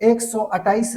128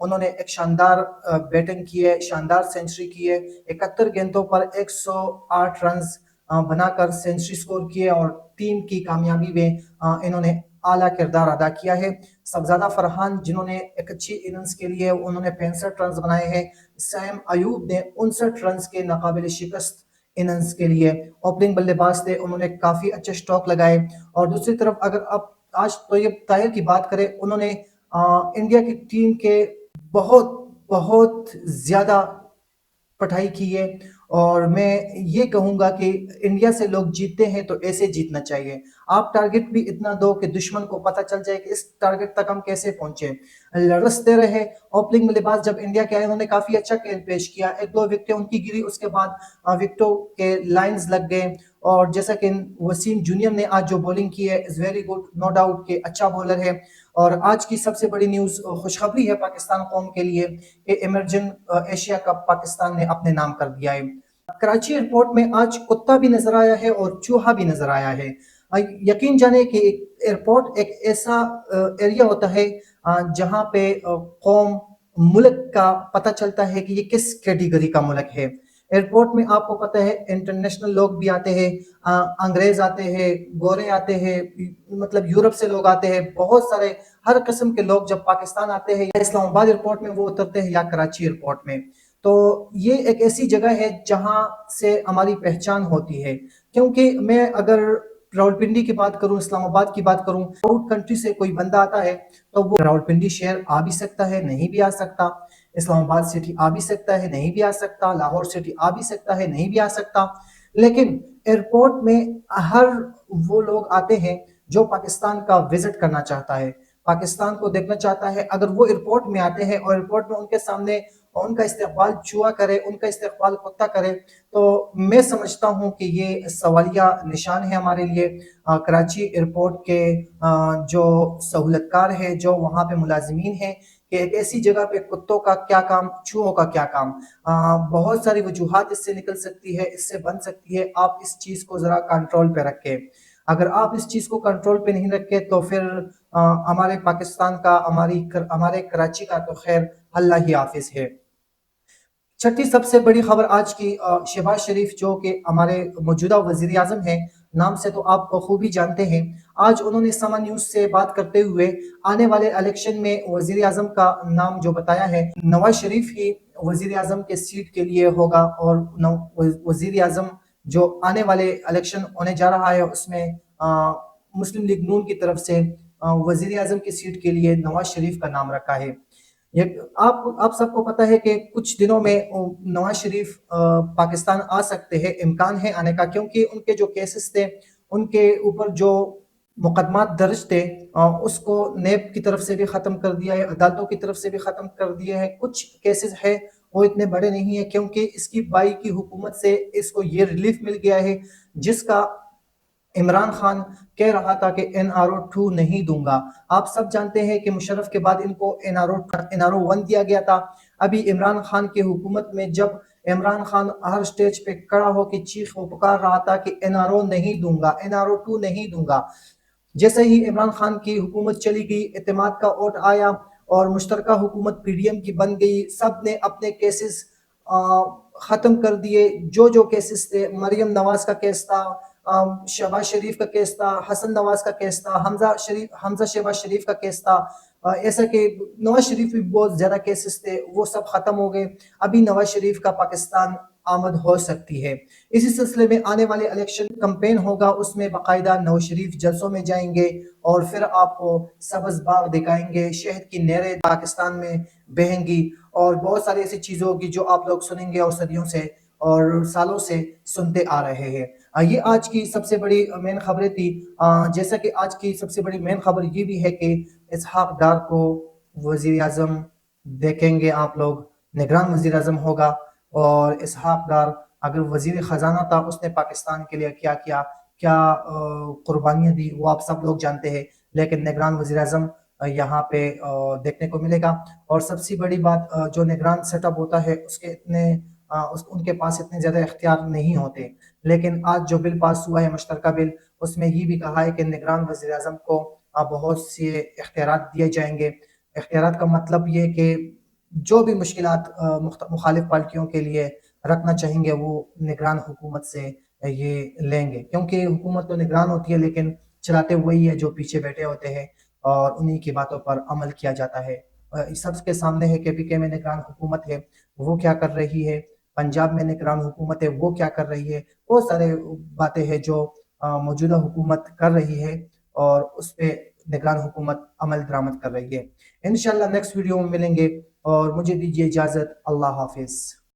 انہوں نے ایک شاندار بیٹنگ کی ہے، شاندار سینچری کی ہے، 71 گیندوں پر 108 رنز بنا کر سینچری سکور کی ہے اور ٹیم کی کامیابی میں انہوں نے اعلیٰ کردار ادا کیا ہے۔ سبزادہ فرحان جنہوں نے ایک اچھی اننگز کے لیے انہوں نے 65 رنز بنائے ہیں، سیم ایوب نے 59 رنز کے ناقابل شکست اننگز کے لیے اوپننگ بلے باز تھے، انہوں نے کافی اچھے سٹروک لگائے۔ اور دوسری طرف اگر اب آج طیب طاہر کی بات کریں، انہوں نے انڈیا کی ٹیم کے بہت بہت زیادہ پٹھائی کی ہے، اور میں یہ کہوں گا کہ انڈیا سے لوگ جیتتے ہیں تو ایسے جیتنا چاہیے۔ آپ ٹارگٹ بھی اتنا دو کہ دشمن کو پتہ چل جائے کہ اس ٹارگٹ تک ہم کیسے پہنچے، لڑستے رہے۔ اوپننگ بلے باز جب انڈیا کے آئے انہوں نے کافی اچھا کھیل پیش کیا، ایک دو وکٹیں ان کی گری، اس کے بعد وکٹوں کے لائنز لگ گئے، اور جیسا کہ وسیم جونیئر نے آج جو بولنگ کی ہے is very good, no doubt کہ اچھا بولر ہے۔ اور آج کی سب سے بڑی نیوز خوشخبری ہے پاکستان قوم کے لیے کہ ایمرجنگ ایشیا کپ پاکستان نے اپنے نام کر دیا ہے۔ کراچی ایئرپورٹ میں آج کتا بھی نظر آیا ہے اور چوہا بھی نظر آیا ہے۔ یقین جانے کہ ایئرپورٹ ایک ایسا ایریا ہوتا ہے جہاں پہ قوم ملک کا پتہ چلتا ہے کہ یہ کس کیٹیگری کا ملک ہے۔ ایئرپورٹ میں آپ کو پتہ ہے انٹرنیشنل لوگ بھی آتے ہیں، انگریز آتے ہیں، گورے آتے ہیں، مطلب یورپ سے لوگ آتے ہیں، بہت سارے ہر قسم کے لوگ جب پاکستان آتے ہیں یا اسلام آباد ایئرپورٹ میں وہ اترتے ہیں یا کراچی ایئرپورٹ میں، تو یہ ایک ایسی جگہ ہے جہاں سے ہماری پہچان ہوتی ہے۔ کیونکہ میں اگر راولپنڈی کی بات کروں، اسلام آباد کی بات کروں، آؤٹ کنٹری سے کوئی بندہ آتا ہے تو وہ راولپنڈی شہر آ بھی سکتا ہے، نہیں بھی آ سکتا، اسلام آباد سٹی آ بھی سکتا ہے، نہیں بھی آ سکتا، لاہور سٹی آ بھی سکتا ہے، نہیں بھی آ سکتا، لیکن ایئرپورٹ میں ہر وہ لوگ آتے ہیں جو پاکستان کا وزٹ کرنا چاہتا ہے، پاکستان کو دیکھنا چاہتا ہے۔ اگر وہ ایئرپورٹ میں آتے ہیں اور ایئرپورٹ میں ان کے سامنے ان کا استقبال چوہا کرے، ان کا استقبال کتا کرے، تو میں سمجھتا ہوں کہ یہ سوالیہ نشان ہے ہمارے لیے۔ کراچی ایئرپورٹ کے جو سہولت کار ہے، جو وہاں پہ ملازمین ہیں، کہ ایک ایسی جگہ پہ کتوں کا کیا کام، چوہوں کا کیا کام۔ بہت ساری وجوہات اس سے نکل سکتی ہے، اس سے بن سکتی ہے، آپ اس چیز کو ذرا کنٹرول پہ رکھیں۔ اگر آپ اس چیز کو کنٹرول پہ نہیں رکھے تو پھر ہمارے پاکستان کا، ہمارے کراچی کا تو خیر اللہ ہی حافظ ہے۔ چھٹی سب سے بڑی خبر آج کی، شہباز شریف جو کہ ہمارے موجودہ وزیر اعظم ہیں، نام سے تو آپ خوبی جانتے ہیں، آج انہوں نے سما نیوز سے بات کرتے ہوئے آنے والے الیکشن میں وزیر اعظم کا نام جو بتایا ہے، نواز شریف ہی وزیر اعظم کے سیٹ کے لیے ہوگا، اور وزیر اعظم جو آنے والے الیکشن ہونے جا رہا ہے اس میں مسلم لیگ نون کی طرف سے وزیر اعظم کی سیٹ کے لیے نواز شریف کا نام رکھا ہے۔ آپ سب کو پتہ ہے کہ کچھ دنوں میں نواز شریف پاکستان آ سکتے ہیں، امکان ہے آنے کا، کیونکہ ان کے جو کیسز تھے، ان کے اوپر جو مقدمات درج تھے، اس کو نیب کی طرف سے بھی ختم کر دیا ہے، عدالتوں کی طرف سے بھی ختم کر دیا ہے۔ کچھ کیسز ہے وہ اتنے بڑے نہیں ہیں، کیونکہ اس کی بائی کی حکومت سے اس کو یہ ریلیف مل گیا ہے جس کا عمران خان کہہ رہا تھا کہ NRO 2 نہیں دوں گا۔ آپ سب جانتے ہیں کہ مشرف کے بعد ان کو NRO 1 دیا گیا تھا۔ ابھی عمران خان کی حکومت میں جب عمران خان ہر سٹیج پہ کھڑا ہو کے چیخ و پکار رہا تھا کہ NRO نہیں دوں گا، NRO 2 نہیں دوں گا، جیسے ہی عمران خان کی حکومت چلی گئی، اعتماد کا ووٹ آیا اور مشترکہ حکومت PDM کی بن گئی، سب نے اپنے کیسز ختم کر دیے۔ جو کیسز تھے، مریم نواز کا کیس تھا، شہباز شریف کا کیس تھا، حسن نواز کا کیس تھا، حمزہ شہباز شریف کا کیس تھا، ایسا کہ نواز شریف بھی بہت زیادہ کیسز تھے، وہ سب ختم ہو گئے۔ ابھی نواز شریف کا پاکستان آمد ہو سکتی ہے۔ اسی سلسلے میں آنے والے الیکشن کمپین ہوگا، اس میں باقاعدہ نواز شریف جلسوں میں جائیں گے اور پھر آپ کو سبز باغ دکھائیں گے، شہد کی نہریں پاکستان میں بہیں گی، اور بہت ساری ایسی چیزیں ہوگی جو آپ لوگ سنیں گے اور صدیوں سے اور سالوں سے سنتے آ رہے ہیں۔ یہ آج کی سب سے بڑی مین خبریں تھی۔ جیسا کہ آج کی سب سے بڑی مین خبر یہ بھی ہے کہ اسحاق ڈار کو وزیر اعظم دیکھیں گے آپ لوگ، نگران وزیر اعظم ہوگا، اور اسحاق ڈار اگر وزیر خزانہ تھا، اس نے پاکستان کے لیے کیا قربانیاں دی وہ آپ سب لوگ جانتے ہیں، لیکن نگران وزیر اعظم یہاں پہ دیکھنے کو ملے گا۔ اور سب سے بڑی بات، جو نگران سیٹ اپ ہوتا ہے ان کے پاس اتنے زیادہ اختیار نہیں ہوتے، لیکن آج جو بل پاس ہوا ہے مشترکہ بل، اس میں یہ بھی کہا ہے کہ نگران وزیر اعظم کو بہت سے اختیارات دیے جائیں گے۔ اختیارات کا مطلب یہ کہ جو بھی مشکلات مخالف پارٹیوں کے لیے رکھنا چاہیں گے وہ نگران حکومت سے یہ لیں گے، کیونکہ حکومت تو نگران ہوتی ہے لیکن چلاتے وہی ہے جو پیچھے بیٹھے ہوتے ہیں اور انہی کی باتوں پر عمل کیا جاتا ہے۔ سب کے سامنے ہے کہ KPK میں نگران حکومت ہے وہ کیا کر رہی ہے، پنجاب میں نگران حکومت ہے وہ کیا کر رہی ہے، بہت سارے باتیں ہیں جو موجودہ حکومت کر رہی ہے اور اس پہ نگران حکومت عمل درآمد کر رہی ہے۔ انشاءاللہ نیکسٹ ویڈیو میں ملیں گے اور مجھے دیجیے اجازت، اللہ حافظ۔